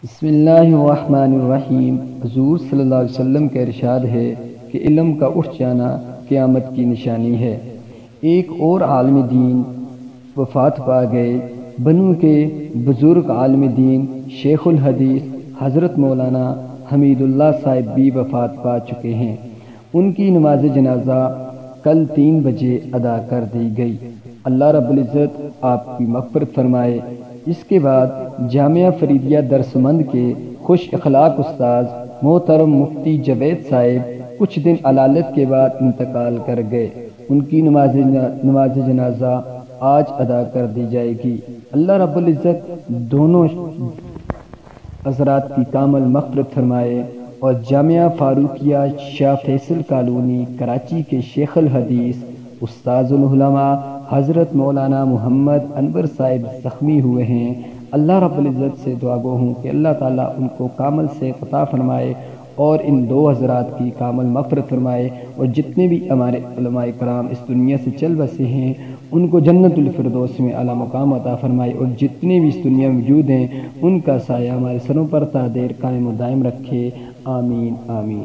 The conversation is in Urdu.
بسم اللہ الرحمن الرحیم۔ حضور صلی اللہ علیہ وسلم کا ارشاد ہے کہ علم کا اٹھ جانا قیامت کی نشانی ہے۔ ایک اور عالم دین وفات پا گئے۔ بنو کے بزرگ عالم دین شیخ الحدیث حضرت مولانا حمید اللہ صاحب بھی وفات پا چکے ہیں۔ ان کی نماز جنازہ کل 3 بجے ادا کر دی گئی۔ اللہ رب العزت آپ کی مغفرت فرمائے۔ اس کے بعد جامعہ فریدیہ درسمند کے خوش اخلاق استاذ محترم مفتی جوید صاحب کچھ دن علالت کے بعد انتقال کر گئے۔ ان کی نماز جنازہ آج ادا کر دی جائے گی۔ اللہ رب العزت دونوں حضرات کی کامل مغفرت فرمائے اور جامعہ فاروقیہ شاہ فیصل کالونی کراچی کے شیخ الحدیث استاذ العلماء حضرت مولانا محمد انور صاحب زخمی ہوئے ہیں۔ اللہ رب العزت سے دعا گو ہوں کہ اللہ تعالیٰ ان کو کامل سے عطا فرمائے اور ان دو حضرات کی کامل مغفرت فرمائے، اور جتنے بھی ہمارے علماء کرام اس دنیا سے چل بسے ہیں ان کو جنت الفردوس میں اعلیٰ مقام عطا فرمائے، اور جتنے بھی اس دنیا میں موجود ہیں ان کا سایہ ہمارے سروں پر تا دیر قائم و دائم رکھے۔ آمین آمین۔